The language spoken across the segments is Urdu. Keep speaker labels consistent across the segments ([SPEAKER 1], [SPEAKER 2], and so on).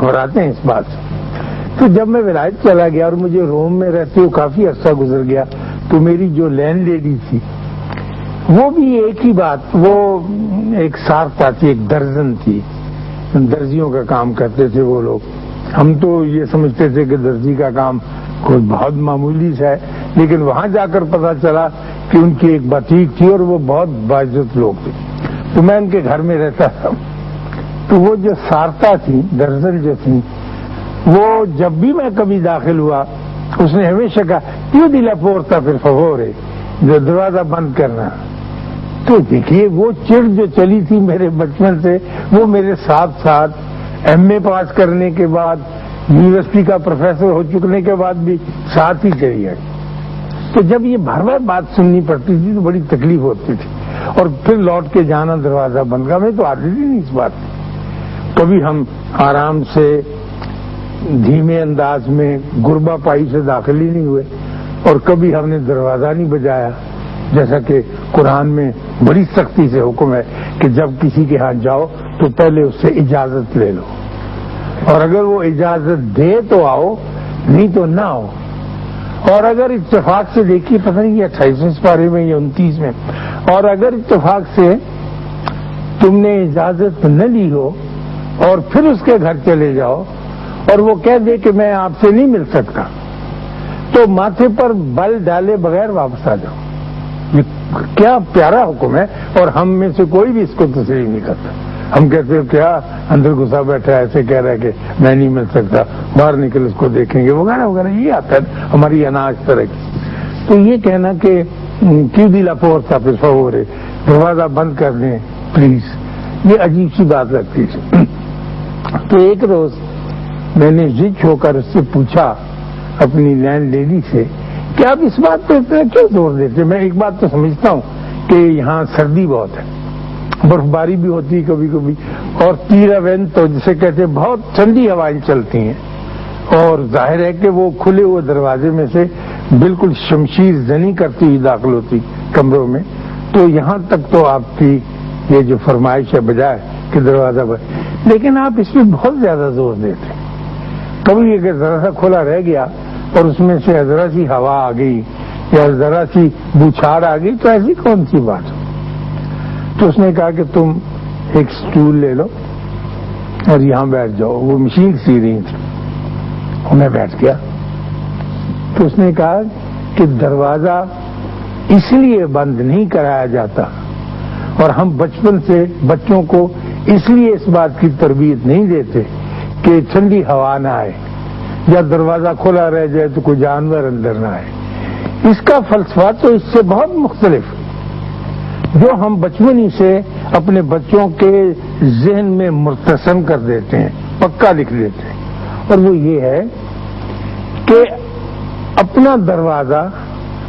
[SPEAKER 1] گھبراتے ہیں اس بات سے. تو جب میں ولایت چلا گیا اور مجھے روم میں رہتے ہوئے کافی عرصہ گزر گیا تو میری جو لینڈ لیڈی تھی وہ بھی ایک ہی بات، وہ ایک سارتا تھی، ایک درزن تھی، درزیوں کا کام کرتے تھے وہ لوگ. ہم تو یہ سمجھتے تھے کہ درزی کا کام کوئی بہت معمولی سا ہے، لیکن وہاں جا کر پتا چلا کہ ان کی ایک بٹیک تھی اور وہ بہت باعزت لوگ تھے. تو میں ان کے گھر میں رہتا تھا. تو وہ جو سارتا تھی، درزن جو تھی، وہ جب بھی میں کبھی داخل ہوا اس نے ہمیشہ کہا chiudi la porta per favore، جو دروازہ بند کرنا. تو دیکھیے وہ چڑ جو چلی تھی میرے بچپن سے وہ میرے ساتھ ساتھ ایم اے پاس کرنے کے بعد یونیورسٹی کا پروفیسر ہو چکنے کے بعد بھی ساتھ ہی چلی آئی. تو جب یہ بار بار بات سننی پڑتی تھی تو بڑی تکلیف ہوتی تھی، اور پھر لوٹ کے جانا دروازہ بند کا. میں تو عادت ہی نہیں اس بات کی. کبھی ہم آرام سے دھیمے انداز میں گربا پائی سے داخل ہی نہیں ہوئے، اور کبھی ہم نے دروازہ نہیں بجایا، جیسا کہ قرآن میں بڑی سختی سے حکم ہے کہ جب کسی کے ہاں جاؤ تو پہلے اس سے اجازت لے لو، اور اگر وہ اجازت دے تو آؤ، نہیں تو نہ آؤ. اور اگر اتفاق سے دیکھیے، پتہ نہیں یہ 28 پارے میں یا 29 میں، اور اگر اتفاق سے تم نے اجازت نہ لی ہو اور پھر اس کے گھر چلے جاؤ اور وہ کہہ دے کہ میں آپ سے نہیں مل سکتا، تو ماتھے پر بل ڈالے بغیر واپس آ جاؤ. یہ کیا پیارا حکم ہے، اور ہم میں سے کوئی بھی اس کو تسلیم نہیں کرتا. ہم کہتے ہیں کیا اندر گھسا بیٹھا ہے، ایسے کہہ رہا ہے کہ میں نہیں مل سکتا، باہر نکل اس کو دیکھیں گے وغیرہ وغیرہ. یہ آتا ہے ہماری اناج طرح کی. تو یہ کہنا کہ chiudi la porta per favore، دروازہ بند کر دیں پلیز، یہ عجیب سی بات لگتی ہے. تو ایک روز میں نے ضد ہو کر اس سے پوچھا اپنی لینڈ لیڈی سے کہ آپ اس بات پہ اتنا کیوں زور دیتے؟ میں ایک بات تو سمجھتا ہوں کہ یہاں سردی بہت ہے، برف باری بھی ہوتی ہے کبھی کبھی، اور تیرا وینتو جسے کہتے ہیں بہت ٹھنڈی ہوائیں چلتی ہیں، اور ظاہر ہے کہ وہ کھلے ہوئے دروازے میں سے بالکل شمشیر زنی کرتی ہوئی داخل ہوتی کمروں میں. تو یہاں تک تو آپ کی یہ جو فرمائش ہے بجائے کہ دروازہ بند، لیکن آپ اس پہ بہت زیادہ زور دیتے. کبھی اگر ذرا سا کھلا رہ گیا اور اس میں سے ذرا سی ہوا آ گئی یا ذرا سی بوچھاڑ آ گئی تو ایسی کون سی بات. تو اس نے کہا کہ تم ایک سٹول لے لو اور یہاں بیٹھ جاؤ. وہ مشین سی رہی تھی، میں بیٹھ گیا. تو اس نے کہا کہ دروازہ اس لیے بند نہیں کرایا جاتا، اور ہم بچپن سے بچوں کو اس لیے اس بات کی تربیت نہیں دیتے کہ ٹھنڈی ہوا نہ آئے یا دروازہ کھلا رہ جائے تو کوئی جانور اندر نہ آئے. اس کا فلسفہ تو اس سے بہت مختلف ہے جو ہم بچپن ہی سے اپنے بچوں کے ذہن میں مرتسم کر دیتے ہیں، پکا لکھ دیتے ہیں. اور وہ یہ ہے کہ اپنا دروازہ،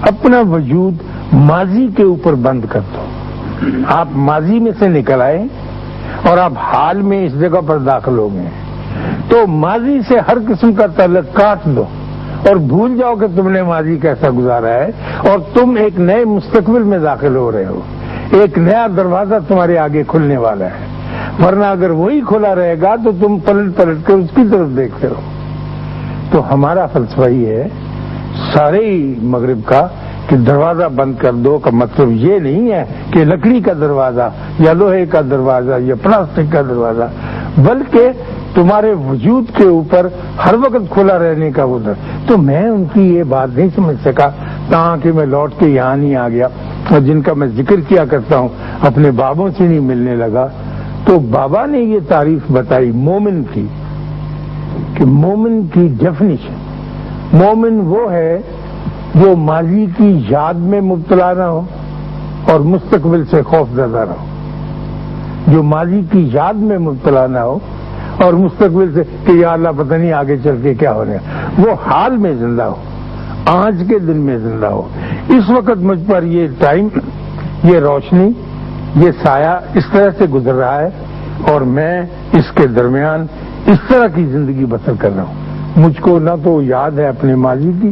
[SPEAKER 1] اپنا وجود ماضی کے اوپر بند کر دو. آپ ماضی میں سے نکل آئے اور آپ حال میں اس جگہ پر داخل ہو گئے، تو ماضی سے ہر قسم کا تعلق کاٹ دو اور بھول جاؤ کہ تم نے ماضی کیسا گزارا ہے، اور تم ایک نئے مستقبل میں داخل ہو رہے ہو. ایک نیا دروازہ تمہارے آگے کھلنے والا ہے، ورنہ اگر وہی کھلا رہے گا تو تم پلٹ پلٹ کر اس کی طرف دیکھتے رہو. تو ہمارا فلسفہ یہ ہے سارے مغرب کا کہ دروازہ بند کر دو کا مطلب یہ نہیں ہے کہ لکڑی کا دروازہ یا لوہے کا دروازہ یا پلاسٹک کا دروازہ، بلکہ تمہارے وجود کے اوپر ہر وقت کھلا رہنے کا وہ در. تو میں ان کی یہ بات نہیں سمجھ سکا تاکہ میں لوٹ کے یہاں نہیں آ گیا، اور جن کا میں ذکر کیا کرتا ہوں اپنے بابوں سے نہیں ملنے لگا. تو بابا نے یہ تعریف بتائی مومن کی کہ مومن کی ڈیفینیشن، مومن وہ ہے جو ماضی کی یاد میں مبتلا نہ ہو اور مستقبل سے خوف زدہ نہ ہو. جو ماضی کی یاد میں مبتلا نہ ہو اور مستقبل سے کہ یا اللہ پتہ نہیں آگے چل کے کیا ہو رہا ہے، وہ حال میں زندہ ہو، آج کے دن میں زندہ ہو. اس وقت مجھ پر یہ ٹائم، یہ روشنی، یہ سایہ اس طرح سے گزر رہا ہے اور میں اس کے درمیان اس طرح کی زندگی بسر کر رہا ہوں. مجھ کو نہ تو یاد ہے اپنے ماضی کی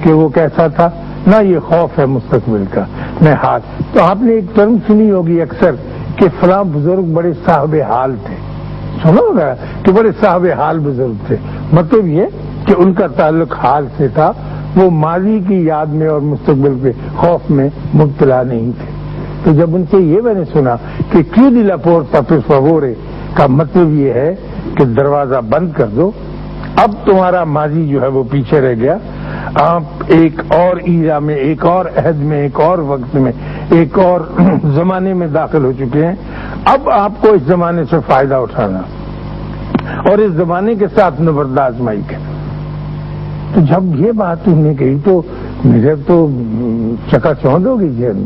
[SPEAKER 1] کہ وہ کیسا تھا، نہ یہ خوف ہے مستقبل کا، میں حال. تو آپ نے ایک ٹرم سنی ہوگی اکثر کہ فلاں بزرگ بڑے صاحب حال تھے. سنا ہوگا کہ بڑے صاحب حال بزرگ تھے، مطلب یہ کہ ان کا تعلق حال سے تھا، وہ ماضی کی یاد میں اور مستقبل کے خوف میں مبتلا نہیں تھے۔ تو جب ان سے یہ میں نے سنا کہ chiudi la porta per favore کا مطلب یہ ہے کہ دروازہ بند کر دو، اب تمہارا ماضی جو ہے وہ پیچھے رہ گیا، آپ ایک اور ایرا میں، ایک اور عہد میں، ایک اور وقت میں، ایک اور زمانے میں داخل ہو چکے ہیں، اب آپ کو اس زمانے سے فائدہ اٹھانا اور اس زمانے کے ساتھ نبرد آزمائی کرنا۔ تو جب یہ بات انہوں نے کہی تو میرے تو چکا چوندھ ہو گئی ذہن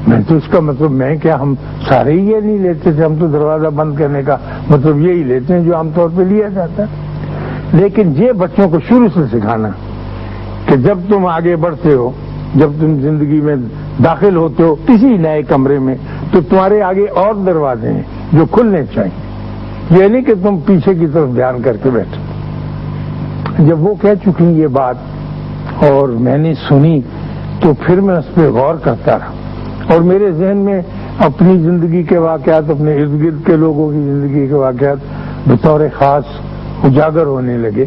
[SPEAKER 1] میں تو اس کا مطلب میں کیا، ہم سارے ہی یہ نہیں لیتے تھے، ہم تو دروازہ بند کرنے کا مطلب یہی لیتے ہیں جو عام طور پہ لیا جاتا ہے۔ لیکن یہ بچوں کو شروع سے سکھانا کہ جب تم آگے بڑھتے ہو، جب تم زندگی میں داخل ہوتے ہو کسی نئے کمرے میں، تو تمہارے آگے اور دروازے ہیں جو کھلنے چاہیے، یہ نہیں کہ تم پیچھے کی طرف دھیان کر کے بیٹھے۔ جب وہ کہہ چکی یہ بات اور میں نے سنی تو پھر میں اس پہ غور کرتا رہا اور میرے ذہن میں اپنی زندگی کے واقعات، اپنے ارد گرد کے لوگوں کی زندگی کے واقعات بطور خاص اجاگر ہونے لگے،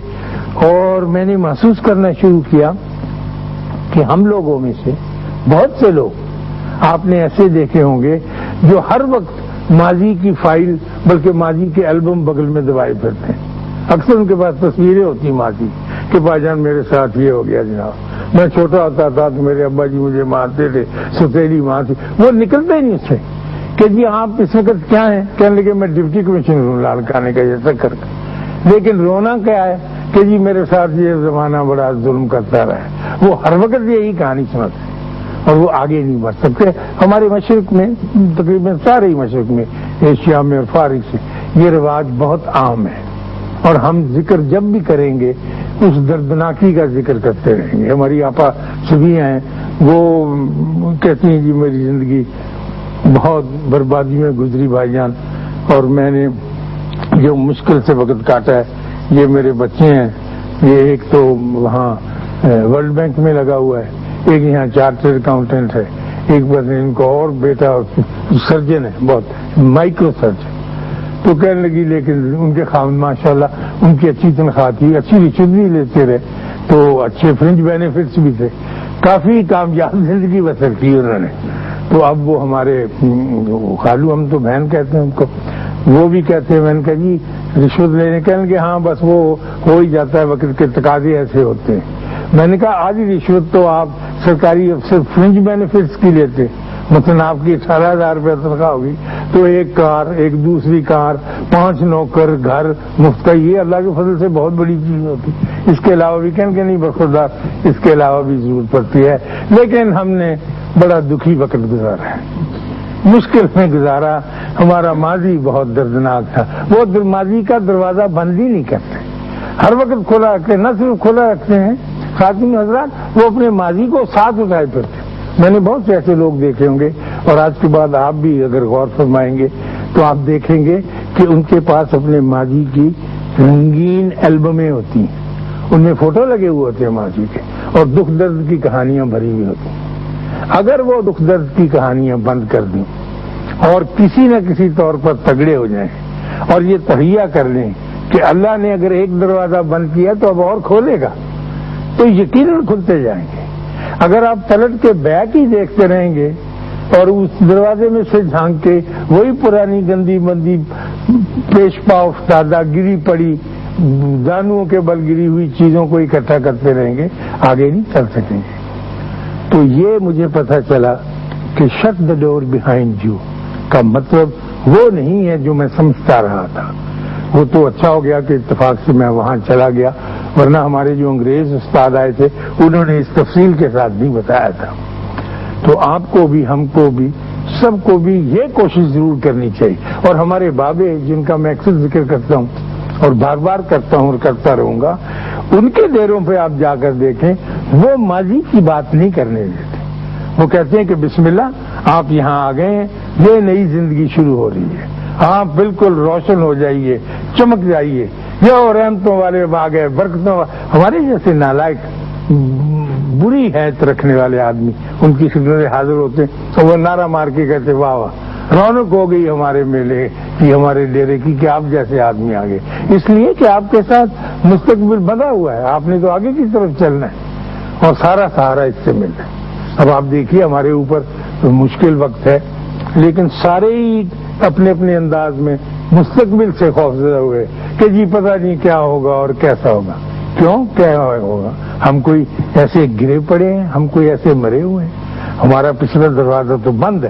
[SPEAKER 1] اور میں نے محسوس کرنا شروع کیا کہ ہم لوگوں میں سے بہت سے لوگ آپ نے ایسے دیکھے ہوں گے جو ہر وقت ماضی کی فائل بلکہ ماضی کے البم بغل میں دبائے پھرتے ہیں۔ اکثر ان کے پاس تصویریں ہوتی ہیں ماضی کہ بھائی جان میرے ساتھ یہ ہو گیا جناب، میں چھوٹا ہوتا تھا تو میرے ابا جی مجھے مارتے تھے، ستیلی ماں تھی، وہ نکلتے ہی نہیں اس سے کہ جی آپ اس وقت کیا ہیں، کہنے لگے میں ڈپٹی کمشنر ہوں لاڑکانے کا، یہ چکر کا، لیکن رونا کیا ہے کہ جی میرے ساتھ یہ زمانہ بڑا ظلم کرتا رہا ہے۔ وہ ہر وقت یہی کہانی سناتے اور وہ آگے نہیں بڑھ سکتے۔ ہمارے مشرق میں تقریباً سارے ہی مشرق میں، ایشیا میں اور فارس سے یہ رواج بہت عام ہے، اور ہم ذکر جب بھی کریں گے اس دردناکی کا ذکر کرتے رہیں گے۔ ہماری آپا سبھی ہیں، وہ کہتی ہیں جی میری زندگی بہت بربادی میں گزری بھائی جان، اور میں نے جو مشکل سے وقت کاٹا ہے، یہ میرے بچے ہیں، یہ ایک تو وہاں ورلڈ بینک میں لگا ہوا ہے، ایک یہاں چارٹرڈ اکاؤنٹنٹ ہے، ایک بس ان کو اور بیٹا سرجن ہے، بہت مائکرو سرجن۔ تو کہنے لگی لیکن ان کے خاوند ماشاءاللہ ان کی اچھی تنخواہ تھی، اچھی رشوت بھی لیتے رہے، تو اچھے فرنج بینیفٹس بھی تھے، کافی کامیاب زندگی بسر کی انہوں نے۔ تو اب وہ ہمارے خالو، ہم تو بہن کہتے ہیں ان کو، وہ بھی کہتے ہیں، میں نے کہا جی رشوت لینے، کہنے کہ ہاں بس وہ ہو ہی جاتا ہے، وقت کے تقاضے ایسے ہوتے ہیں۔ میں نے کہا آدھی رشوت تو آپ سرکاری افسر فرنج بینیفٹس کی لیتے، مثلا آپ کی 18,000 روپے تنخواہ ہوگی تو ایک کار، ایک دوسری کار، 5 نوکر، گھر مفت کا، یہ اللہ کے فضل سے بہت بڑی چیز ہوتی۔ اس کے علاوہ بھی کہنے کہ نہیں برخوردار، اس کے علاوہ بھی ضرورت پڑتی ہے، لیکن ہم نے بڑا دکھی وقت گزارا ہے، مشکل میں گزارا، ہمارا ماضی بہت دردناک تھا۔ وہ ماضی کا دروازہ بند ہی نہیں کرتے، ہر وقت کھلا رکھتے، نہ صرف کھلا رکھتے ہیں خاتون حضرات، وہ اپنے ماضی کو ساتھ اٹھائے پھرتے۔ میں نے بہت سے ایسے لوگ دیکھے ہوں گے، اور آج کے بعد آپ بھی اگر غور فرمائیں گے تو آپ دیکھیں گے کہ ان کے پاس اپنے ماضی کی رنگین البمیں ہوتی ہیں، ان میں فوٹو لگے ہوئے ہوتے ہیں ماضی کے، اور دکھ درد کی کہانیاں بھری ہوئی ہوتی ہیں۔ اگر وہ دکھ درد کی کہانیاں بند کر دیں اور کسی نہ کسی طور پر تگڑے ہو جائیں اور یہ تہیہ کر لیں کہ اللہ نے اگر ایک دروازہ بند کیا تو اب اور کھولے گا، تو یقیناً کھلتے جائیں گے۔ اگر آپ پلٹ کے بیک ہی دیکھتے رہیں گے اور اس دروازے میں سے جھانک کے وہی پرانی گندی مندی پیش پا افتادہ گری پڑی دانوں کے بل گری ہوئی چیزوں کو اکٹھا کرتے رہیں گے، آگے نہیں چل سکیں گے۔ تو یہ مجھے پتہ چلا کہ shut the door behind you کا مطلب وہ نہیں ہے جو میں سمجھتا رہا تھا۔ وہ تو اچھا ہو گیا کہ اتفاق سے میں وہاں چلا گیا، ورنہ ہمارے جو انگریز استاد آئے تھے انہوں نے اس تفصیل کے ساتھ نہیں بتایا تھا۔ تو آپ کو بھی، ہم کو بھی، سب کو بھی یہ کوشش ضرور کرنی چاہیے، اور ہمارے بابے جن کا میں اکثر ذکر کرتا ہوں اور بار بار کرتا ہوں اور کرتا رہوں گا، ان کے ڈیروں پہ آپ جا کر دیکھیں، وہ ماضی کی بات نہیں کرنے دیتے۔ وہ کہتے ہیں کہ بسم اللہ آپ یہاں آ گئے ہیں، یہ نئی زندگی شروع ہو رہی ہے، آپ بالکل روشن ہو جائیے، چمک جائیے، یہ رحمتوں والے باغ ہے، برکتوں ہمارے جیسے نالائق بری حیثیت رکھنے والے آدمی ان کی خدمت حاضر ہوتے ہیں تو وہ نعرہ مار کے کہتے واہ واہ رونق ہو گئی ہمارے میلے کی، ہمارے ڈیرے کی کہ آپ جیسے آدمی آگے، اس لیے کہ آپ کے ساتھ مستقبل بنا ہوا ہے، آپ نے تو آگے کی طرف چلنا ہے اور سارا سہارا اس سے مل رہا ہے۔ اب آپ دیکھیے ہمارے اوپر مشکل وقت ہے، لیکن سارے ہی اپنے اپنے انداز میں مستقبل سے خوفزدہ ہوئے کہ جی پتہ نہیں کیا ہوگا اور کیسا ہوگا۔ کیوں کیا ہوگا؟ ہم کوئی ایسے گرے پڑے ہیں، ہم کوئی ایسے مرے ہوئے ہیں، ہمارا پچھلا دروازہ تو بند ہے،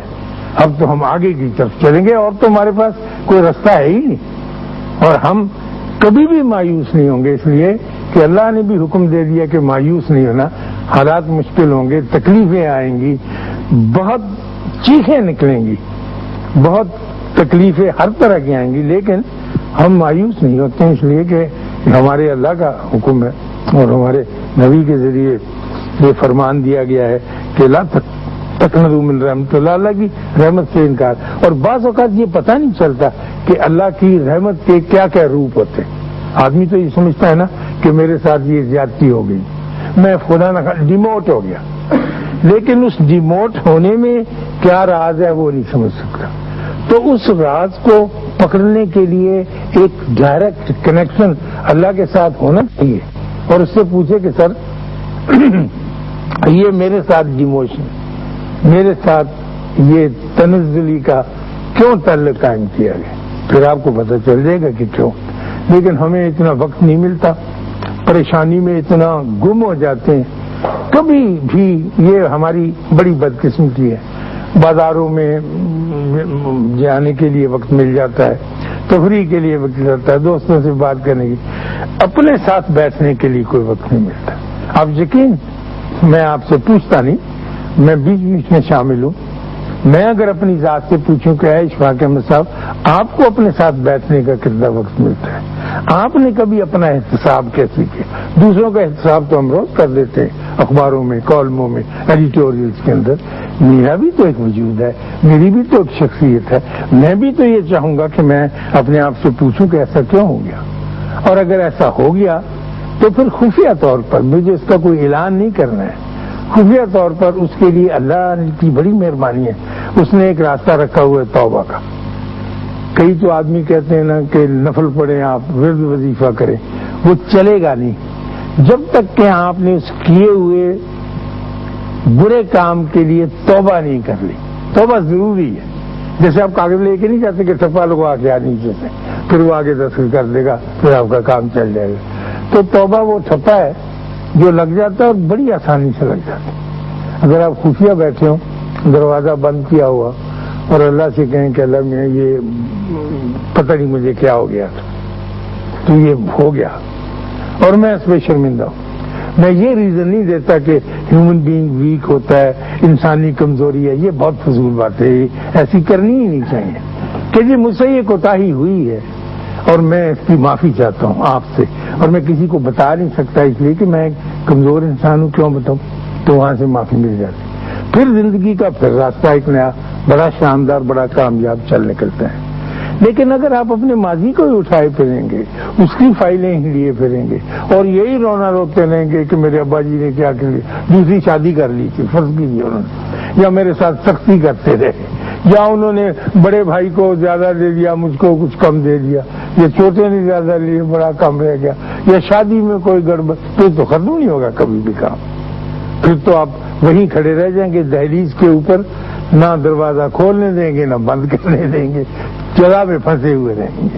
[SPEAKER 1] اب تو ہم آگے کی طرف چلیں گے اور تو ہمارے پاس کوئی رستہ ہے ہی نہیں، اور ہم کبھی بھی مایوس نہیں ہوں گے، اس لیے کہ اللہ نے بھی حکم دے دیا کہ مایوس نہیں ہونا۔ حالات مشکل ہوں گے، تکلیفیں آئیں گی، بہت چیخیں نکلیں گی، بہت تکلیفیں ہر طرح کی آئیں گی، لیکن ہم مایوس نہیں ہوتے ہیں، اس لیے کہ ہمارے اللہ کا حکم ہے اور ہمارے نبی کے ذریعے یہ فرمان دیا گیا ہے کہ لا تقنطوا من رحمت اللہ، اللہ کی رحمت سے انکار۔ اور بعض اوقات یہ پتہ نہیں چلتا کہ اللہ کی رحمت کے کیا کیا روپ ہوتے ہیں۔ آدمی تو یہ سمجھتا ہے نا کہ میرے ساتھ یہ زیادتی ہو گئی، میں خدا نہ ڈیموٹ ہو گیا، لیکن اس ڈیموٹ ہونے میں کیا راز ہے وہ نہیں سمجھ سکتا۔ تو اس راز کو پکڑنے کے لیے ایک ڈائریکٹ کنیکشن اللہ کے ساتھ ہونا چاہیے اور اس سے پوچھے کہ سر یہ میرے ساتھ ڈیموشن، میرے ساتھ یہ تنزلی کا کیوں تعلق قائم کیا گیا، پھر آپ کو پتہ چل جائے گا کہ کیوں۔ لیکن ہمیں اتنا وقت نہیں ملتا، پریشانی میں اتنا گم ہو جاتے ہیں، کبھی بھی یہ ہماری بڑی بدقسمتی ہے۔ بازاروں میں جانے کے لیے وقت مل جاتا ہے، تفریح کے لیے وقت ملتا ہے، دوستوں سے بات کرنے کی، اپنے ساتھ بیٹھنے کے لیے کوئی وقت نہیں ملتا۔ آپ یقین، میں آپ سے پوچھتا نہیں، میں بیچ بیچ میں شامل ہوں، میں اگر اپنی ذات سے پوچھوں کہ اے اشفاق احمد صاحب آپ کو اپنے ساتھ بیٹھنے کا کتنا وقت ملتا ہے؟ آپ نے کبھی اپنا احتساب کیسے کیا؟ دوسروں کا احتساب تو ہم روز کر دیتے ہیں، اخباروں میں، کالموں میں، ایڈیٹوریلز کے اندر۔ میرا بھی تو ایک وجود ہے، میری بھی تو ایک شخصیت ہے، میں بھی تو یہ چاہوں گا کہ میں اپنے آپ سے پوچھوں کہ ایسا کیوں ہو گیا، اور اگر ایسا ہو گیا تو پھر خفیہ طور پر مجھے اس کا کوئی اعلان نہیں کرنا ہے، خفیہ طور پر اس کے لیے اللہ کی بڑی مہربانی ہے، اس نے ایک راستہ رکھا ہوا ہے توبہ کا۔ کئی تو آدمی کہتے ہیں نا کہ نفل پڑھیں، آپ ورد وظیفہ کریں، وہ چلے گا نہیں جب تک کہ آپ نے اس کیے ہوئے برے کام کے لیے توبہ نہیں کر لی۔ توبہ ضروری ہے، جیسے آپ کاغذ لے کے نہیں جاتے کہ ٹھپا لگوا کے نیچے سے پھر وہ آگے دستخط کر دے گا، پھر آپ کا کام چل جائے گا۔ تو توبہ وہ ٹھپا ہے جو لگ جاتا ہے اور بڑی آسانی سے لگ جاتا ہے۔ اگر آپ خفیہ بیٹھے ہو، دروازہ بند کیا ہوا، اور اللہ سے کہیں کہ اللہ میں یہ پتہ نہیں مجھے کیا ہو گیا تھا، تو یہ ہو گیا اور میں اس پہ شرمندہ ہوں۔ میں یہ ریزن نہیں دیتا کہ ہیومن بینگ ویک ہوتا ہے، انسانی کمزوری ہے، یہ بہت فضول بات ہے، ایسی کرنی ہی نہیں چاہیے کہ جی مجھ سے یہ کوتاہی ہوئی ہے اور میں اس کی معافی چاہتا ہوں آپ سے، اور میں کسی کو بتا نہیں سکتا اس لیے کہ میں ایک کمزور انسان ہوں، کیوں بتاؤں؟ تو وہاں سے معافی مل جاتی، پھر زندگی کا پھر راستہ ایک نیا بڑا شاندار، بڑا کامیاب چل نکلتا ہے۔ لیکن اگر آپ اپنے ماضی کو ہی اٹھائے پھریں گے، اس کی فائلیں ہی لیے پھریں گے اور یہی رونا روتے رہیں گے کہ میرے ابا جی نے کیا کر لیا، دوسری شادی کر لی تھی فرض کیجیے انہوں نے، یا میرے ساتھ سختی کرتے رہے، یا انہوں نے بڑے بھائی کو زیادہ دے دیا، مجھ کو کچھ کم دے دیا، یا چھوٹے نے زیادہ لیے بڑا کم رہ گیا، یا شادی میں کوئی گڑبڑ، تو ختم نہیں ہوگا کبھی بھی کام۔ پھر تو آپ وہیں کھڑے رہ جائیں گے دہلیز کے اوپر، نہ دروازہ کھولنے دیں گے نہ بند کرنے دیں گے، جگہ میں پھنسے ہوئے رہیں گے۔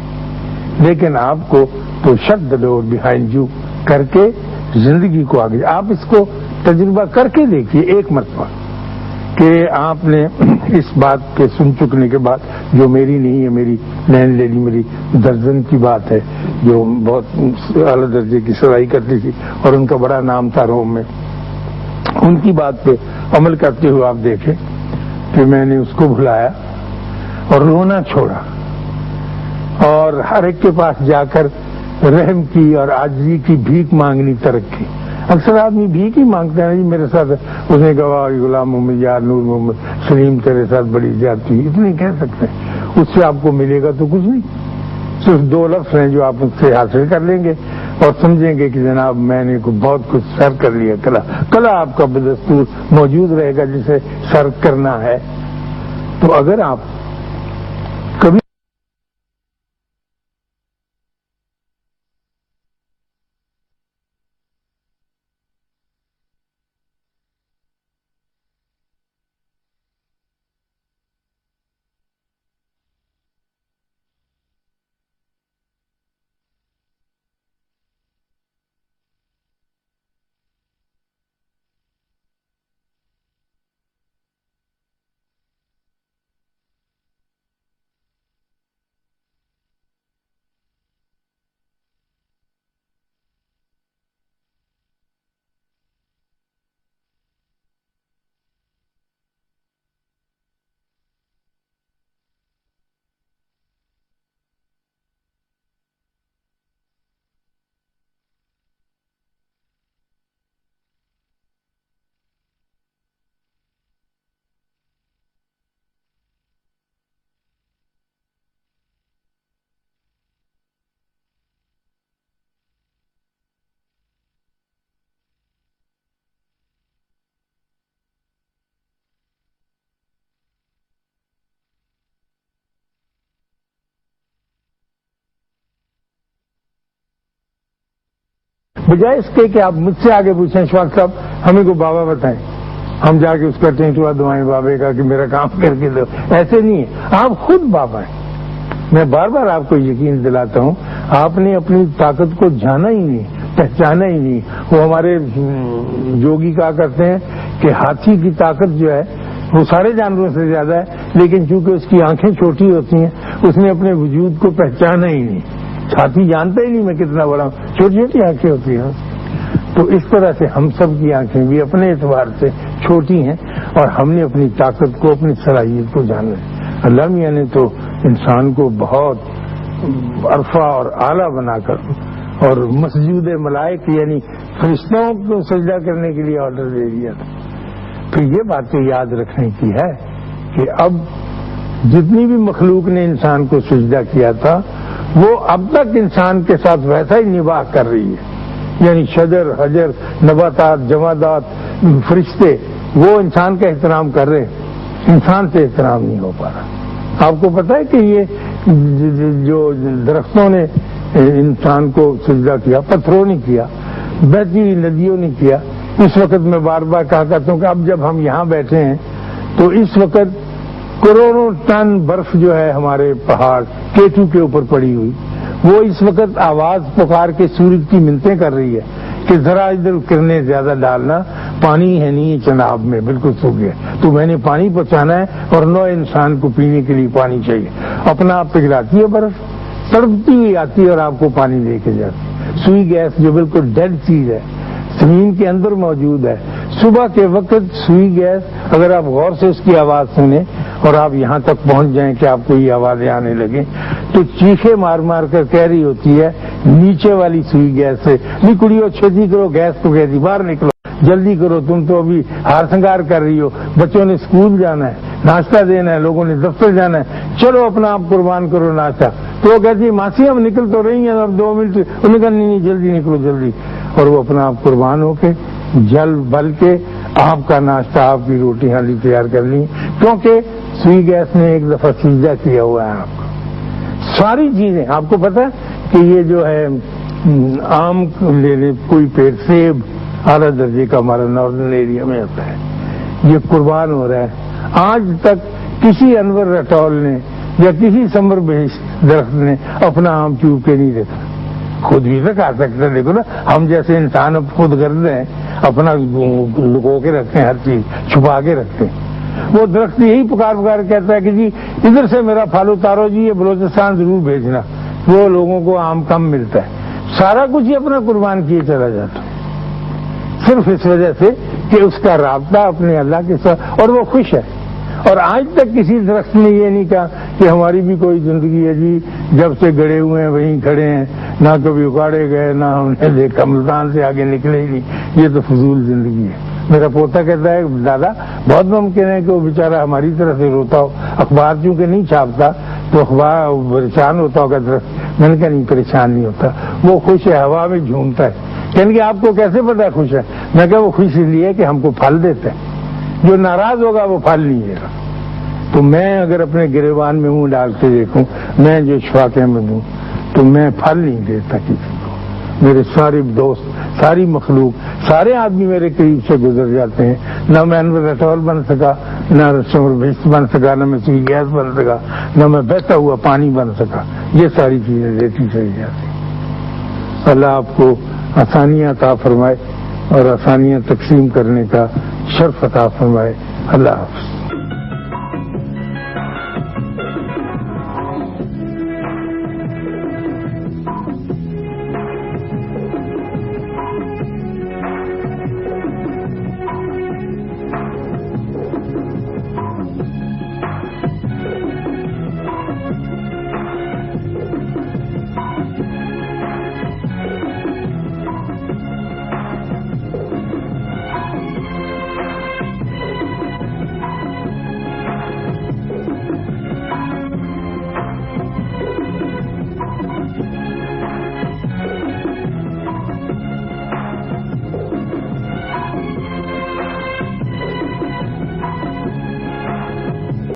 [SPEAKER 1] لیکن آپ کو تو shut the door behind you کر کے زندگی کو آگے، آپ اس کو تجربہ کر کے دیکھیے ایک مرتبہ کہ آپ نے اس بات کے سن چکنے کے بعد، جو میری نہیں ہے، میری لینڈ لیڈی میری درجن کی بات ہے جو بہت اعلیٰ درجے کی سلائی کرتی تھی اور ان کا بڑا نام تھا روم میں، ان کی بات پہ عمل کرتے ہوئے آپ دیکھیں کہ میں نے اس کو بلایا اور رونا چھوڑا اور ہر ایک کے پاس جا کر رحم کی اور عاجزی کی بھیک مانگنی ترک کی۔ اکثر آدمی بھیک ہی مانگتے ہیں، جی میرے ساتھ اس نے کہا غلام محمد یار نور محمد سلیم تیرے ساتھ بڑی زیادتی ہوئی، اتنے کہہ سکتے ہیں، اس سے آپ کو ملے گا تو کچھ نہیں، صرف 2 لفظ ہیں جو آپ اس سے حاصل کر لیں گے اور سمجھیں گے کہ جناب میں نے بہت کچھ سر کر لیا، کلا آپ کا بدستور موجود رہے گا جسے سر کرنا ہے۔ تو اگر آپ بجائے اس کے کہ آپ مجھ سے آگے پوچھیں اشفاق صاحب ہمیں کو بابا بتائیں، ہم جا کے اس کا ٹینٹوا دعائیں بابے کا کہ میرا کام کر کے دو، ایسے نہیں ہے، آپ خود بابا ہیں۔ میں بار بار آپ کو یقین دلاتا ہوں، آپ نے اپنی طاقت کو جانا ہی نہیں، پہچانا ہی نہیں۔ وہ ہمارے جوگی کہا کرتے ہیں کہ ہاتھی کی طاقت جو ہے وہ سارے جانوروں سے زیادہ ہے، لیکن چونکہ اس کی آنکھیں چھوٹی ہوتی ہیں اس نے اپنے وجود کو پہچانا ہی نہیں۔ ہاتھی جانتا ہی نہیں میں کتنا بڑا ہوں، چھوٹی چھوٹی آنکھیں ہوتی ہیں۔ تو اس طرح سے ہم سب کی آنکھیں بھی اپنے اعتبار سے چھوٹی ہیں، اور ہم نے اپنی طاقت کو، اپنی صلاحیت کو جانا ہے۔ اللہ میاں نے تو انسان کو بہت عرفہ اور اعلیٰ بنا کر اور مسجود ملائک یعنی فرشتوں کو سجدہ کرنے کے لیے آرڈر دے دیا تھا۔ پھر یہ بات تو یاد رکھنے کی ہے کہ اب جتنی بھی مخلوق نے انسان کو سجدہ کیا تھا وہ اب تک انسان کے ساتھ ویسا ہی نباہ کر رہی ہے، یعنی شجر حجر نباتات جمادات فرشتے وہ انسان کا احترام کر رہے، انسان سے احترام نہیں ہو پا رہا۔ آپ کو پتہ ہے کہ یہ جو درختوں نے انسان کو سجدہ کیا، پتھروں نے کیا، بہتی ہوئی ندیوں نے کیا۔ اس وقت میں بار بار کہا کرتا ہوں کہ اب جب ہم یہاں بیٹھے ہیں تو اس وقت کروڑوں ٹن برف جو ہے ہمارے پہاڑ کیٹو کے اوپر پڑی ہوئی، وہ اس وقت آواز پکار کے سورج کی منتیں کر رہی ہے کہ ذرا ادھر کرنے زیادہ ڈالنا، پانی ہے نہیں چناب میں، بالکل سوکھ گیا، تو میں نے پانی پہنچانا ہے، اور نو انسان کو پینے کے لیے پانی چاہیے۔ اپنا آپ پگھلاتی ہے برف، تڑپتی ہوئی آتی ہے اور آپ کو پانی دے کے جاتی۔ سوئی گیس جو بالکل ڈیڈ چیز ہے زمین کے اندر موجود ہے، صبح کے وقت سوئی گیس اگر آپ غور سے اس کی آواز سنیں اور آپ یہاں تک پہنچ جائیں کہ آپ کو یہ آوازیں آنے لگیں تو چیخے مار مار کر کہہ رہی ہوتی ہے نیچے والی سوئی گیس سے، نہیں کڑیو چھتی کرو، گیس کو کہتی باہر نکلو، جلدی کرو، تم تو ابھی ہار سنگار کر رہی ہو، بچوں نے اسکول جانا ہے، ناشتہ دینا ہے، لوگوں نے دفتر جانا ہے، چلو اپنا آپ قربان کرو ناشتہ۔ تو وہ کہتی ہے ماسی ہم نکل تو رہی ہیں اب 2 منٹ، انہوں نے کہا نہیں جلدی نکلو جلدی، اور وہ اپنا آپ قربان ہو کے جل بل کے آپ کا ناشتہ، آپ کی روٹی حالی تیار کر لی، کیونکہ سوئی گیس نے ایک دفعہ سجدہ کیا ہوا ہے آپ کو۔ ساری چیزیں آپ کو پتہ ہے کہ یہ جو ہے آم لے لے، کوئی پیڑ سیب اعلیٰ درجے کا ہمارا ناردرن ایریا میں ہوتا ہے، یہ قربان ہو رہا ہے۔ آج تک کسی انور رٹول نے یا کسی سمر بہشت درخت نے اپنا آم چوب کے نہیں دیتا، خود بھی تو کھا سکتا۔ دیکھو نا ہم جیسے انسان اب خود غرض ہیں، اپنا لکو کے رکھتے ہیں، ہر چیز چھپا کے رکھتے ہیں۔ وہ درخت یہی پکار پکار کہتا ہے کہ جی ادھر سے میرا پھل اتارو جی، یہ بلوچستان ضرور بھیجنا، وہ لوگوں کو آم کم ملتا ہے، سارا کچھ ہی اپنا قربان کیے چلا جاتا ہے، صرف اس وجہ سے کہ اس کا رابطہ اپنے اللہ کے ساتھ، اور وہ خوش ہے۔ اور آج تک کسی درخت نے یہ نہیں کہا کہ ہماری بھی کوئی زندگی ہے جی، جب سے گڑے ہوئے ہیں وہیں کھڑے ہیں، نہ کبھی اگاڑے گئے، نہ ہم نے دیکھا ملتان سے آگے نکلے ہی نہیں، یہ تو فضول زندگی ہے۔ میرا پوتا کہتا ہے دادا بہت ممکن ہے کہ وہ بیچارہ ہماری طرح سے روتا ہو، اخبار چونکہ نہیں چھاپتا تو اخبار پریشان ہوتا ہوگا درخت۔ میں نے کہا نہیں پریشان نہیں ہوتا، وہ خوش ہے، ہوا میں جھومتا ہے۔ کہنے کہ آپ کو کیسے پتا خوش ہے؟ میں کہا وہ خوش اس لیے کہ ہم کو پھل دیتا ہے، جو ناراض ہوگا وہ پھل نہیں دے گا۔ تو میں اگر اپنے گریبان میں منہ ڈال کے دیکھوں، میں جو اشفاق احمد ہوں، تو میں پھل نہیں دیتا کسی کو۔ میرے سارے دوست، ساری مخلوق، سارے آدمی میرے قریب سے گزر جاتے ہیں، نہ میں انور رٹول بن سکا، نہ سمر بہشت بن سکا، نہ میں سوئی گیس بن سکا، نہ میں بہتا ہوا پانی بن سکا، یہ ساری چیزیں دیتی چلی جاتی۔ اللہ آپ کو آسانیاں عطا فرمائے اور آسانیاں تقسیم کرنے کا شرف عطا فرمائے۔ اللہ حافظ۔